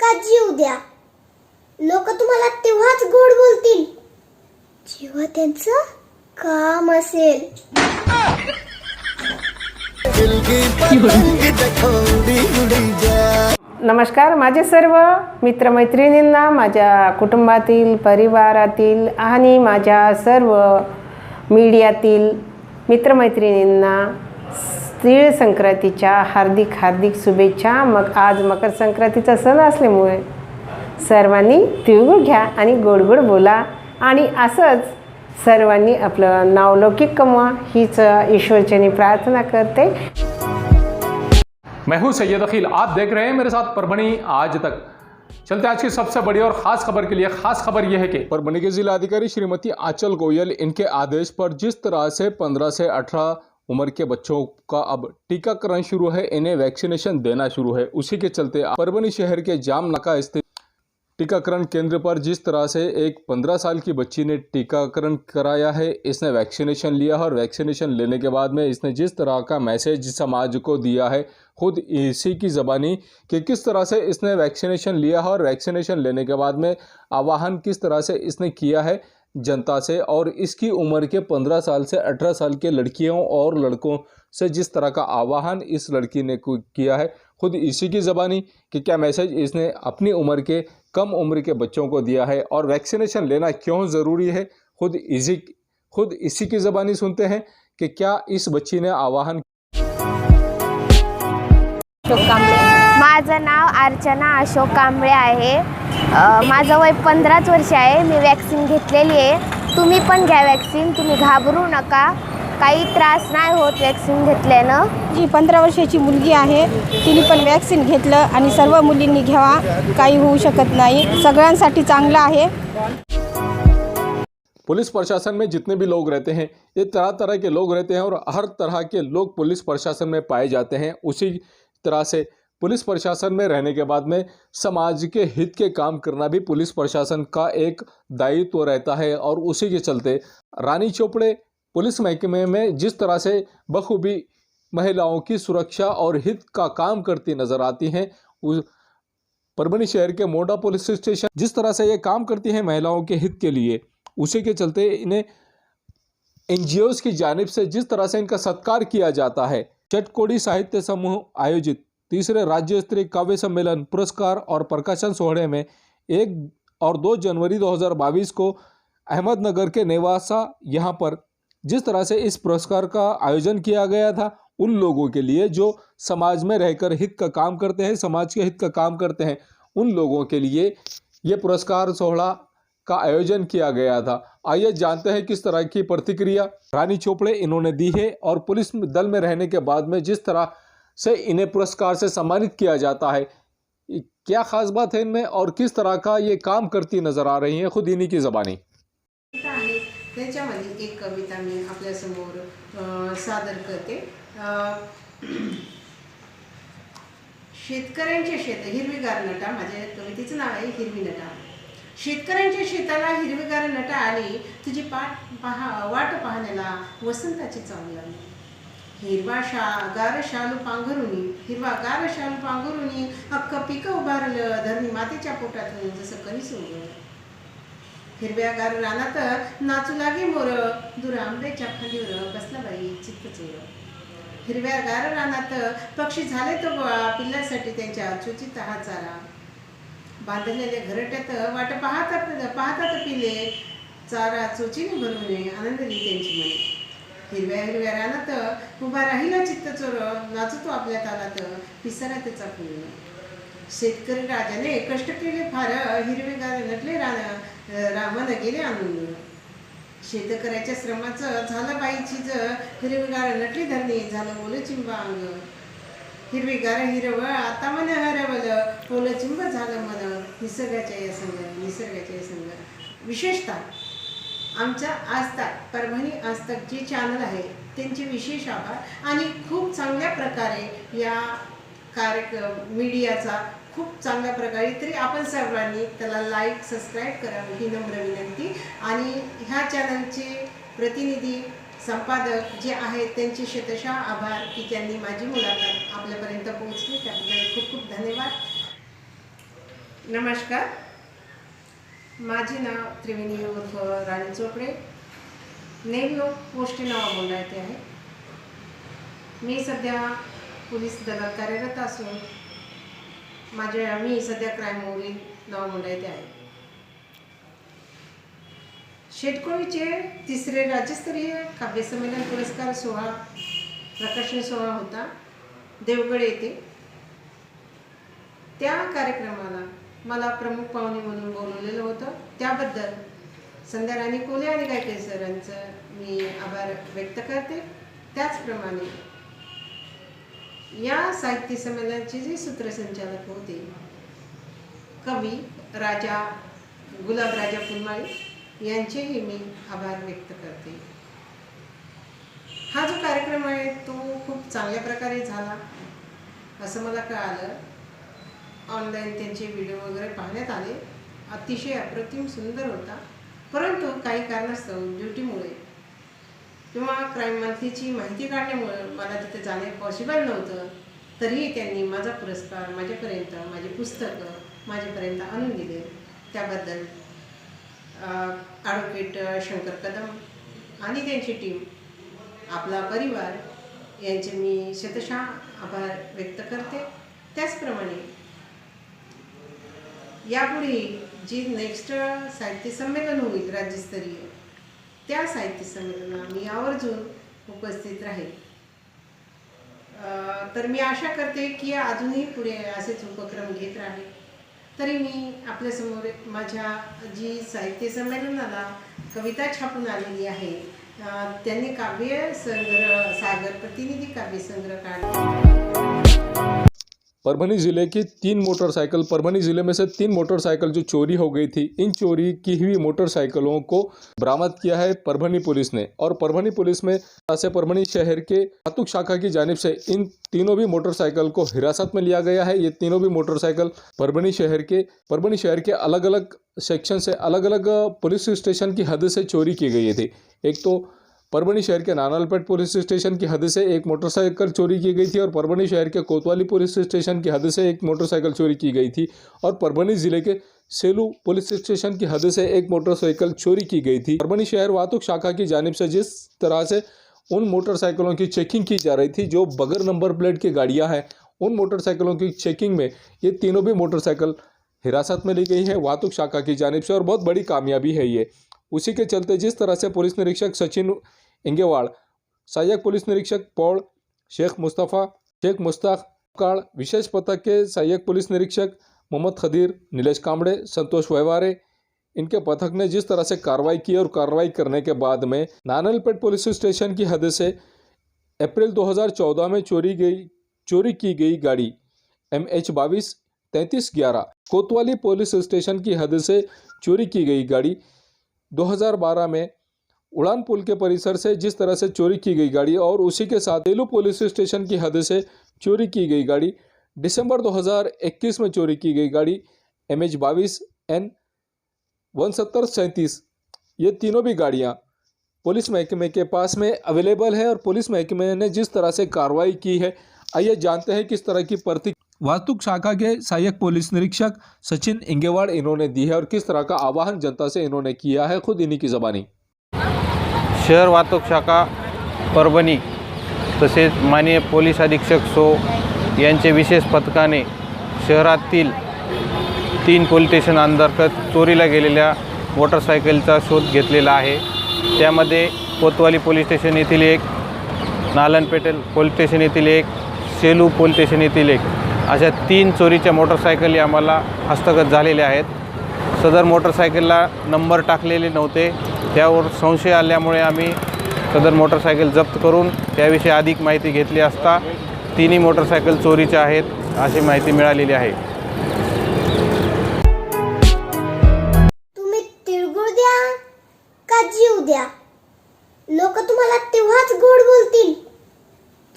का जीव द्या, लोक तुम्हाला तेव्हाच गोड बोलतील जेव्हा त्यांचं काम असेल. नमस्कार माझे सर्व मित्रमैत्रिणींना, माझ्या कुटुंबातील, परिवारातील आणि माझ्या सर्व मीडियातील मित्रमैत्रिणींना तीळ संक्रांतीच्या हार्दिक हार्दिक शुभेच्छा. मग आज मकर संक्रांतीचा सण असल्यामुळे सर्वांनी तिळगुळ घ्या आणि गोड गोड बोला आणि असंच सर्वांनी आपलं नावलौकिक कमवा हीच ईश्वरचरणी प्रार्थना करते. मैं हूं सैयद अखिल, आप देख रहे हैं मेरे साथ परभणी आज तक. चलते आज की सबसे बड़ी और खास खबर के लिए. खास खबर यह है कि परभणी के जिला अधिकारी श्रीमती आंचल गोयल, इनके आदेश पर जिस तरह से 15 से 18 उम्र के बच्चों का अब टीकाकरण शुरू है, इन्हें वैक्सीनेशन देना शुरू है, उसी के चलते परभणी शहर के जाम नाका स्थित टीकाकरण केंद्र पर जिस तरह से एक 15 साल की बच्ची ने टीकाकरण कराया है, इसने वैक्सीनेशन लिया है और वैक्सीनेशन लेने के बाद में इसने जिस तरह का मैसेज समाज को दिया है खुद इसी की ज़बानी कि किस तरह से इसने वैक्सीनेशन लिया है और वैक्सीनेशन लेने के बाद में आह्वान किस तरह से इसने किया है जनता से, और इसकी उम्र के 15 साल से 18 साल के लड़कियों और लड़कों से जिस तरह का आह्वान इस लड़की ने किया है खुद इसी की ज़बानी कि क्या मैसेज इसने अपनी उम्र के कम उम्र के बच्चों को दिया है और वैक्सीनेशन लेना क्यों ज़रूरी है, खुद इसी की ज़बानी सुनते हैं कि क्या इस बच्ची ने आह्वान. अशोक कांबळे. माझं नाव अर्चना अशोक कांबळे आहे. माझं वय 15 वर्ष आहे. मी वॅक्सिन घेतलेली आहे. तुम्ही पण घ्या वॅक्सिन, तुम्ही घाबरू नका, काही त्रास नाही होत वॅक्सिन घेतल्यानं. जी 15 वर्षाची मुलगी आहे, तिने पण वॅक्सिन घेतलं आणि सर्व मुलींनी घ्यावा, काही होऊ शकत नाही, सगळ्यांसाठी चांगलं आहे. पुलिस प्रशासन में जितने भी लोग रहते हैं ये तरह तरह के लोग रहते हैं और हर तरह के लोग पुलिस प्रशासन में पाए जाते हैं. उसी तरह से पुलिस प्रशासन में रहने के बाद में समाज के हित के काम करना भी पुलिस प्रशासन का एक दायित्व रहता है. और उसी के चलते रानी चोपड़े पुलिस महकमे में जिस तरह से बखूबी महिलाओं की सुरक्षा और हित का काम करती नज़र आती हैं, परभणी शहर के मोंडा पुलिस स्टेशन जिस तरह से ये काम करती हैं महिलाओं के हित के लिए, उसी के चलते इन्हें NGOs की जानिब से जिस तरह से इनका सत्कार किया जाता है. चटकोड़ी साहित्य समूह आयोजित तीसरे राज्य स्तरीय काव्य सम्मेलन पुरस्कार और प्रकाशन सोहड़े में 1 और 2 जनवरी 2022 को अहमदनगर के नेवासा यहाँ पर जिस तरह से इस पुरस्कार का आयोजन किया गया था, उन लोगों के लिए जो समाज में रहकर हित का काम करते हैं, समाज के हित का काम करते हैं, उन लोगों के लिए ये पुरस्कार सोहड़ा का आयोजन किया गया था. आइए जानते हैं किस तरह की प्रतिक्रिया रानी चोपड़े इन्होंने दी है और पुलिस दल में रहने के बाद में जिस तरह से इन्हें पुरस्कार से सम्मानित किया जाता है, क्या खास बात है इनमें और किस तरह का ये काम करती नजर आ रही हैं, खुद इन्हीं की ज़बानी. त्याच्यामध्ये एक कविता मी आपल्यासमोर सादर करते. शेतकऱ्यांचे शेत हिरवीगार नटा, माझ्या कवितेचं नाव आहे हिरवी नटा. शेतकऱ्यांच्या शेताला हिरवीगार नटा आली, तुझी वाट पाहण्याला वसंताची चावल आली. हिरवागार शालू पांघरुनी अख्ख पीक उभारलं, धरणी मातेच्या पोटातून जसं कणीस उगवलं. हिरव्यागार रानात नाचू लागे मोर, दूर आंब्याच्या खांदीवर बसला बाई चित्त चोर. हिरव्यागार रानात पक्षी झाले तो पिल्लासाठी त्यांच्या चुचीत हा चारा. बांधलेल्या घरट्यात वाट पाहतात पिले, चारा चोचीने भरून आनंदली त्यांची मने. हिरव्या हिरव्या रानात उभा राहिला चित्त चोर, नाचतो आपल्या तालात पिसारा त्याचा फुल. शेतकरी राजाने कष्ट केले फार, हिरवेगार नटले रामन गेले आनंद. शेतकऱ्याच्या श्रमाचं झालं बाई चीज, हिरवेगार नटली धरणी झालं ओलं चिंब अंग. हिरवीगार हिरवळ आता मन हरवलं, ओलं चिंब झालं मन निसर्गाच्या या संग. विशेषतः आमच्या आजतक परभणी आजतक जे चॅनल आहे त्यांचे विशेष आभार आणि खूप चांगल्या प्रकारे या मीडियाचा खूप चांगल्या प्रकारे, तरी आपण सर्वांनी त्याला लाईक सबस्क्राईब करावं ही नम्र विनंती. आणि ह्या चॅनलचे प्रतिनिधी संपादक जे आहेत त्यांचे शतशः आभार की त्यांनी माझी मुलाखत आपल्यापर्यंत पोहोचली, त्याबद्दल खूप खूप धन्यवाद. नमस्कार, माझे नाव त्रिवेणी उर्फ राणी चोपडे, नेमलोक पोस्ट नवामोंढा येथे आहे. मी सध्या पोलीस दलात कार्यरत असून मी सध्या क्राईम मोहीम नवामोंढा येथे आहे. शेतकोळीचे 3रे राज्यस्तरीय काव्यसंमेलन पुरस्कार सोहळा प्रकाशन सोहळा होता देवगड येथे. त्या कार्यक्रमाला मला प्रमुख पाहुणे म्हणून बोलवलेलं होतं. त्याबद्दल संध्या राणी कोले आणि गायकवाड सरांचं मी आभार व्यक्त करते. त्याचप्रमाणे या साहित्य संमेलनाचे जे सूत्रसंचालक होते कवी राजा गुलाबराजा फुलमाळी यांचेही मी आभार व्यक्त करते. हा जो कार्यक्रम आहे तो खूप चांगल्या प्रकारे झाला असं मला कळालं. ऑनलाईन त्यांचे व्हिडिओ वगैरे पाहण्यात आले. अतिशय अप्रतिम सुंदर होता. परंतु काही कारणास्तव ड्युटीमुळे किंवा क्राईम मंथलीची माहिती काढण्यामुळे मला तिथे जाणे पॉसिबल नव्हतं. तरीही त्यांनी माझा पुरस्कार माझ्यापर्यंत, माझी पुस्तकं माझ्यापर्यंत आणून दिले. त्याबद्दल ॲडव्होकेट शंकर कदम आणि त्यांची टीम, आपला परिवार यांचे मी शतशः आभार व्यक्त करते. त्याचप्रमाणे यापुढे जी नेक्स्ट साहित्य संमेलन होईल राज्यस्तरीय, त्या साहित्य संमेलनाला मी आवर्जून उपस्थित राहील. तर मी आशा करते की अजूनही पुढे असेच उपक्रम घेत राहील. तरी मी आपल्यासमोर माझ्या जी साहित्य संमेलनाला कविता छापून आलेली आहे, त्यांनी काव्यसंग्रह सागर प्रतिनिधी काव्यसंग्रह काढला. परभनी ज़िले की 3 मोटरसाइकिल परभनी ज़िले में से 3 मोटरसाइकिल जो चोरी हो गई थी, इन चोरी की हुई मोटरसाइकिलों को बरामद किया है परभनी पुलिस ने. और परभनी पुलिस में से परभनी शहर के वाहतूक शाखा की जानिब से इन तीनों भी मोटरसाइकिल को हिरासत में लिया गया है. ये तीनों भी मोटरसाइकिल परभनी शहर के अलग अलग सेक्शन से, अलग अलग पुलिस स्टेशन की हद से चोरी की गई थी. एक तो परभनी शहर के नानालपेट पुलिस स्टेशन की हद से एक मोटरसाइकिल चोरी की गई थी, और परभनी शहर के कोतवाली पुलिस स्टेशन की हद से एक मोटरसाइकिल चोरी की गई थी, और परभनी ज़िले के सेलू पुलिस स्टेशन की हद से एक मोटरसाइकिल चोरी की गई थी. परभनी शहर वाहतूक शाखा की जानिब से जिस तरह से उन मोटरसाइकिलों की चेकिंग की जा रही थी जो बगैर नंबर प्लेट की गाड़ियाँ हैं, उन मोटरसाइकिलों की चेकिंग में ये तीनों भी मोटरसाइकिल हिरासत में ली गई है वाहतूक शाखा की जानिब से, और बहुत बड़ी कामयाबी है ये. उसी के चलते जिस तरह से पुलिस निरीक्षक सचिन इंगेवाड़, सहायक पुलिस निरीक्षक पौड़, शेख मुस्ताक काड़, विशेष पथक के सहायक पुलिस निरीक्षक मोहम्मद खदीर, नीलेश कामड़े, संतोष व्यवहारे, इनके पथक ने जिस तरह से कार्रवाई की, और कार्रवाई करने के बाद में नानलपेट पुलिस स्टेशन की हद से अप्रैल 2014 में चोरी की गई गाड़ी MH22 3311, कोतवाली पुलिस स्टेशन की हद से चोरी की गई गाड़ी 2012 में उड़ान पुल के परिसर से जिस तरह से चोरी की गई गाड़ी, और उसी के साथ तेलू पुलिस स्टेशन की हद से चोरी की गई गाड़ी दिसंबर 2021 में चोरी की गई गाड़ी MH22 N 6937, ये तीनों भी गाड़ियाँ पुलिस महकमे के पास में अवेलेबल है. और पुलिस महकमे ने जिस तरह से कार्रवाई की है, आइए जानते हैं किस तरह की प्रतिक्रिया वाहतूक शाखा के सहायक पुलिस निरीक्षक सचिन इंगेवाड़ इन्होंने दी है, और किस तरह का आह्वान जनता से इन्होंने किया है, खुद इन्हीं की ज़बानी. शहर वाहतूक शाखा परभणी तसेच माननीय पोलीस अधीक्षक सो यांचे विशेष पथकाने शहरातील 3 पोलीस स्टेशन अंतर्गत चोरीला गेलेल्या मोटरसायकलचा शोध घेतलेला आहे. त्यामध्ये कोतवाली पोलीस स्टेशन येथील एक, नालनपेट पोलीस स्टेशन येथील एक, सेलू पोलीस स्टेशन येथील एक, अशा 3 चोरीच्या मोटरसायकली आम्हाला हस्तगत झालेल्या आहेत. सदर मोटरसायकलला नंबर टाकलेले नव्हते. त्यावर संशय आल्यामुळे आम्ही सदर मोटरसायकल जप्त करून त्याविषयी अधिक माहिती घेतली असता तिन्ही मोटरसायकल चोरीच्या आहेत अशी माहिती मिळालेली आहे. तुम्ही तिळगुळ द्या का जीव द्या, लोक तुम्हाला तेव्हाच गोड बोलतील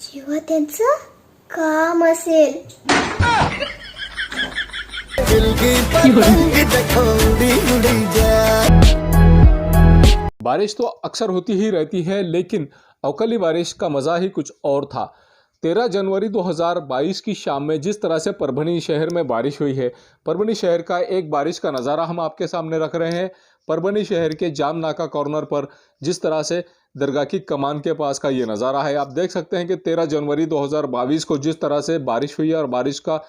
जेव्हा त्यांचं काम असेल. बारिश तो अक्सर होती ही रहती है, लेकिन अवकाली बारिश का मज़ा ही कुछ और था. 13 जनवरी 2022 की शाम में जिस तरह से परभनी शहर में बारिश हुई है, परभनी शहर का एक बारिश का नज़ारा हम आपके सामने रख रहे हैं। परभनी शहर के जाम नाका कॉर्नर पर जिस तरह से दरगाह की कमान के पास का ये नज़ारा है, आप देख सकते हैं कि 13 जनवरी 2022 को जिस तरह से बारिश हुई है और बारिश का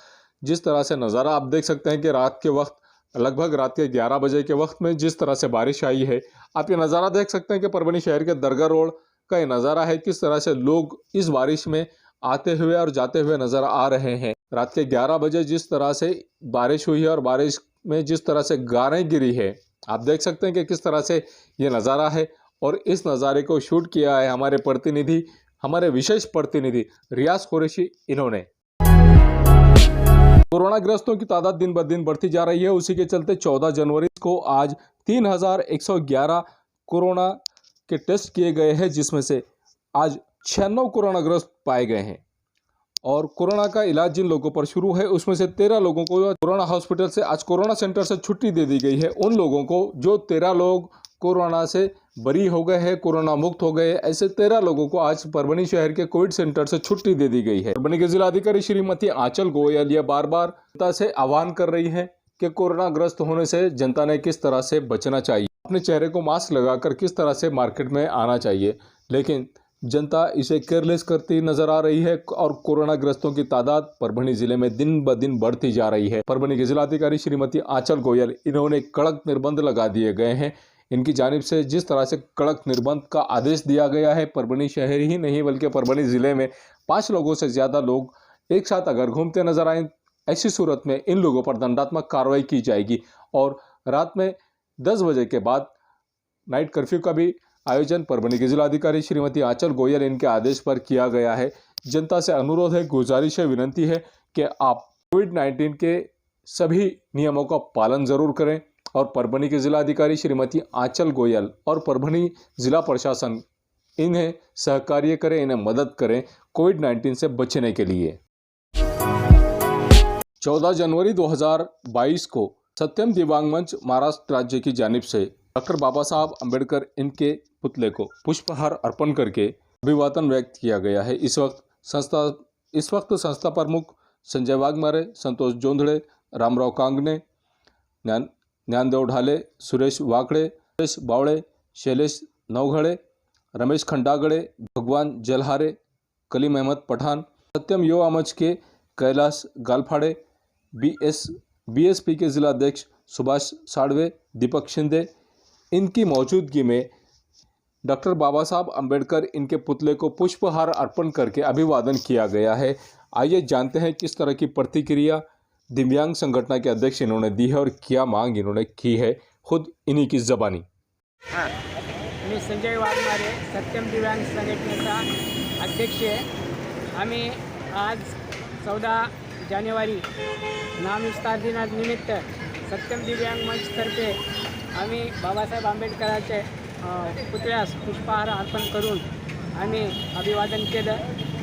जिस तरह से नज़ारा आप देख सकते हैं कि रात के वक्त लगभग रात के 11 बजे के वक्त में जिस तरह से बारिश आई है, आप ये नज़ारा देख सकते हैं कि परभनी शहर के दरगाह रोड का ये नज़ारा है, किस तरह से लोग इस बारिश में आते हुए और जाते हुए नज़र आ रहे हैं। रात के 11 बजे जिस तरह से बारिश हुई है और बारिश में जिस तरह से गारें गिरी है, आप देख सकते हैं कि किस तरह से ये नज़ारा है। और इस नज़ारे को शूट किया है हमारे प्रतिनिधि, हमारे विशेष प्रतिनिधि रियाज कुरैशी। इन्होंने कोरोना ग्रस्तों की तादाद दिन ब दिन बढ़ती जा रही है, उसी के चलते 14 जनवरी को आज 3111 कोरोना के टेस्ट किए गए हैं, जिसमें से आज 96 कोरोनाग्रस्त पाए गए हैं। और कोरोना का इलाज जिन लोगों पर शुरू है उसमें से 13 लोगों को कोरोना हॉस्पिटल से आज कोरोना सेंटर से छुट्टी दे दी गई है। उन लोगों को जो 13 लोग कोरोना से बरी हो गए हैं, कोरोना मुक्त हो गए, ऐसे 13 लोगों को आज परभनी शहर के कोविड सेंटर से छुट्टी दे दी गई है। परभनी के जिलाधिकारी श्रीमती आंचल गोयल ये बार बार जनता से आह्वान कर रही है कि कोरोना ग्रस्त होने से जनता ने किस तरह से बचना चाहिए, अपने चेहरे को मास्क लगाकर किस तरह से मार्केट में आना चाहिए, लेकिन जनता इसे केयरलेस करती नजर आ रही है और कोरोना ग्रस्तों की तादाद परभनी जिले में दिन ब दिन बढ़ती जा रही है। परभनी के जिलाधिकारी श्रीमती आंचल गोयल इन्होंने कड़क निर्बंध लगा दिए गए हैं। इनकी जानिब से जिस तरह से कड़क निर्बंध का आदेश दिया गया है, परभनी शहर ही नहीं बल्कि परभनी जिले में 5 लोगों से ज़्यादा लोग एक साथ अगर घूमते नजर आए, ऐसी सूरत में इन लोगों पर दंडात्मक कार्रवाई की जाएगी। और रात में 10 बजे के बाद नाइट कर्फ्यू का भी आयोजन परभनी के जिलाधिकारी श्रीमती आंचल गोयल इनके आदेश पर किया गया है। जनता से अनुरोध है, गुजारिश है, विनती है कि आप कोविड-19 के सभी नियमों का पालन जरूर करें और परभनी के जिलाधिकारी श्रीमती आंचल गोयल और परभनी जिला प्रशासन इन्हें सहकार्य करें, इन्हें मदद करें कोविड-19 से बचने के लिए। 14 जनवरी 2022 को सत्यम दिव्यांग मंच महाराष्ट्र राज्य की जानिब से डॉक्टर बाबा साहब अम्बेडकर इनके पुतले को पुष्पहार अर्पण करके अभिवादन व्यक्त किया गया है। इस वक्त संस्था प्रमुख संजय वाघमारे, संतोष जोंधळे, रामराव कांगणे, ज्ञानदेव ढाले, सुरेश वाकड़े, सुरेश बावड़े, शैलेश नवघड़े, रमेश खंडागड़े, भगवान जलहारे, कलीम अहमद पठान, सत्यम युवा मंच के कैलाश गालफाड़े, बीएसपी के जिलाध्यक्ष सुभाष साड़वे, दीपक शिंदे, इनकी मौजूदगी में डॉक्टर बाबा साहब अम्बेडकर इनके पुतले को पुष्पहार अर्पण करके अभिवादन किया गया है। आइए जानते हैं किस तरह की प्रतिक्रिया दिव्यांग संगठन के अध्यक्ष इन्होंने दी है और क्या मांग इन्होंने की है, खुद इन्हीं की जबानी। मी संजय वाघमारे, सत्यम दिव्यांग संघटनेचा अध्यक्ष आहे। आम्ही आज 14 जानेवारी नामविस्तार दिनानिमित्त सत्यम दिव्यांग मंचतर्फे आम्ही बाबासाहेब आंबेडकरांचे पुतळ्यास पुष्पहार अर्पण करून आम्ही अभिवादन केलं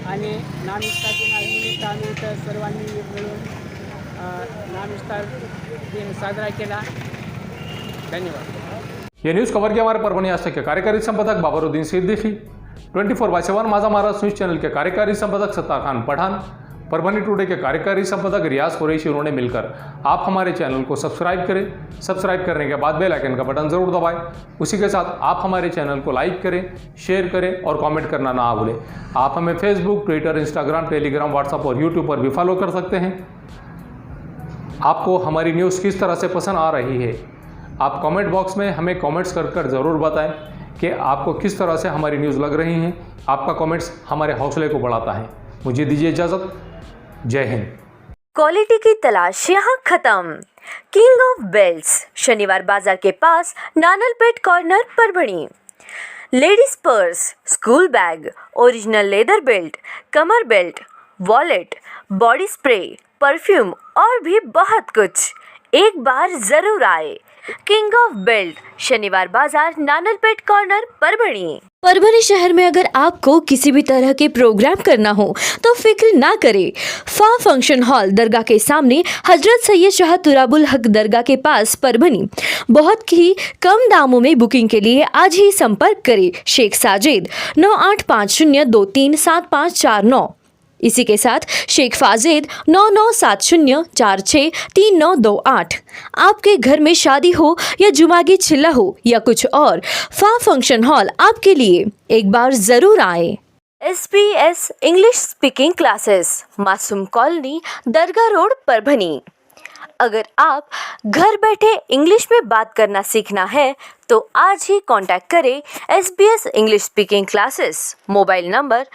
आणि नामविस्तार दिनानिमित्त आम्ही इथं सर्वांनी मिळून नामविस्तार दिन साजरा केला। धन्यवाद। ये न्यूज़ कवर किया हमारे परभनी आज तक के कार्यकारी संपादक बाबरुद्दीन सिद्दीकी, 24/7 माझा महाराष्ट्र न्यूज़ चैनल के कार्यकारी संपादक सत्तार खान पठान, परभनी टुडे के कार्यकारी संपादक रियाज कुरैशी, उन्होंने मिलकर आप हमारे चैनल को सब्सक्राइब करें। सब्सक्राइब करने के बाद बेल आइकन का बटन ज़रूर दबाएं। उसी के साथ आप हमारे चैनल को लाइक करें, शेयर करें और कमेंट करना ना भूलें। आप हमें Facebook, Twitter, Instagram, Telegram, WhatsApp और यूट्यूब पर भी फॉलो कर सकते हैं। आपको हमारी न्यूज़ किस तरह से पसंद आ रही है, आप कमेंट बॉक्स में हमें कमेंट्स कर ज़रूर बताएं कि आपको किस तरह से हमारी न्यूज़ लग रही हैं। आपका कमेंट्स हमारे हौसले को बढ़ाता है। मुझे दीजिए इजाज़त। जय हिंद। क्वालिटी की तलाश यहाँ खत्म। किंग ऑफ बेल्ट्स, शनिवार बाजार के पास, Nanalpet corner, Parbhani. Ladies purse, school bag, original leather belt, कमर belt, wallet, body spray, perfume और भी बहुत कुछ। एक बार जरूर आए। किंग ऑफ बेल्ट, शनिवार बाजार, नानलपेट कॉर्नर, परभणी। परभणी शहर में अगर आपको किसी भी तरह के प्रोग्राम करना हो तो फिक्र ना करें। फंक्शन हॉल, दरगाह के सामने, हजरत सैयद शाह तुराबुल हक दरगाह के पास, परभणी। बहुत ही कम दामों में बुकिंग के लिए आज ही संपर्क करें। शेख साजिद, 9850237549। इसी के साथ शेख फाजेद 9970463928। आपके घर में शादी हो या जुमागी चिल्ला हो या कुछ और, फा फंक्शन हॉल आपके लिए एक बार जरूर आए। SBS इंग्लिश स्पीकिंग क्लासेस, मासूम कॉलोनी, दरगाह रोड, परभनी। अगर आप घर बैठे इंग्लिश में बात करना सीखना है तो आज ही कांटेक्ट करें SBS English speaking classes. Mobile number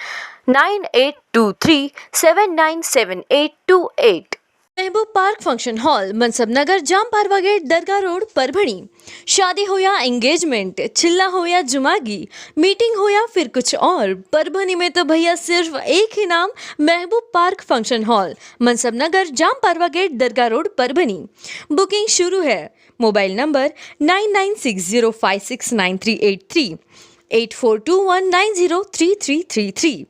9823797828। महबूब पार्क फंक्शन हॉल, मनसब नगर, जाम पारवा गेट, दरगाह रोड, परभणी। शादी हो या एंगेजमेंट, चिल्ला हो या जुमागी, मीटिंग हो या फिर कुछ और, परभणी में तो भैया सिर्फ एक ही नाम, महबूब पार्क फंक्शन हॉल, मनसब नगर, जाम पारवा गेट, दरगाह रोड, परभणी। बुकिंग शुरू है। Mobile number 9960569383, 8421903333।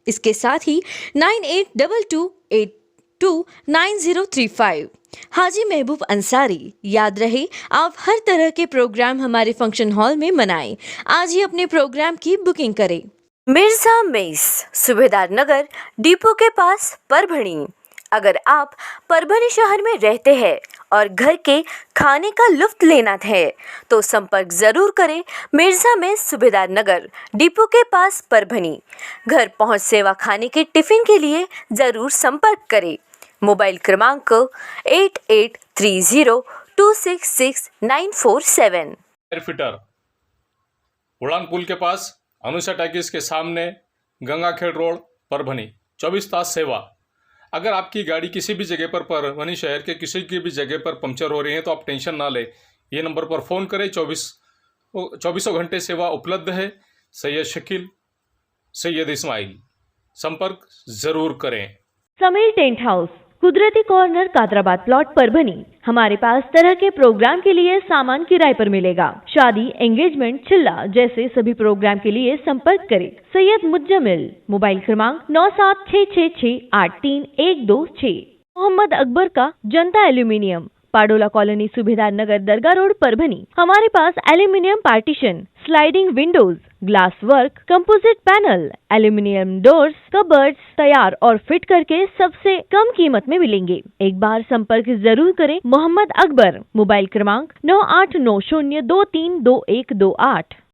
इसके साथ ही 9822829035। हाजी महबूब अंसारी। याद रहे, आप हर तरह के प्रोग्राम हमारे फंक्शन हॉल में मनाएं। आज ही अपने प्रोग्राम की बुकिंग करें। मिर्जा मेस, सुबेदार नगर, डिपो के पास, परभणी। अगर आप परभणी शहर में रहते हैं और घर के खाने का लुत्फ लेना है तो संपर्क जरूर करें मिर्जा में, सुबेदार नगर, डिपो के पास, परभणी। घर पहुंच सेवा खाने के टिफिन के लिए जरूर संपर्क करें। मोबाइल क्रमांक 8830266947। एयरफिटर, उड़ान पुल के पास, अनुषा टैकिस के सामने, गंगाखेड़ रोड, परभणी। 24 तास सेवा। अगर आपकी गाड़ी किसी भी जगह पर परभणी शहर के किसी की भी जगह पर पंक्चर हो रही है तो आप टेंशन ना लें, ये नंबर पर फ़ोन करें। 24 घंटे सेवा उपलब्ध है। सैयद शकील, सैयद इस्माइल, संपर्क ज़रूर करें। समीर टेंट हाउस, कुदरती कॉर्नर, कादराबाद प्लॉट, परभणी। हमारे पास तरह के प्रोग्राम के लिए सामान किराए पर मिलेगा। शादी, एंगेजमेंट, चिल्ला जैसे सभी प्रोग्राम के लिए संपर्क करें सैयद मुज्जमिल। मोबाइल क्रमांक 9766683126। मोहम्मद अकबर का Janata aluminium, Padola colony, Subedar Nagar, Dargah road, Parbhani. हमारे पास aluminium partition, sliding windows, glass work, composite panel, aluminium doors, cupboards तैयार और फिट करके सबसे कम कीमत में मिलेंगे। एक बार संपर्क जरूर करें मोहम्मद अकबर। मोबाइल क्रमांक 9890232128।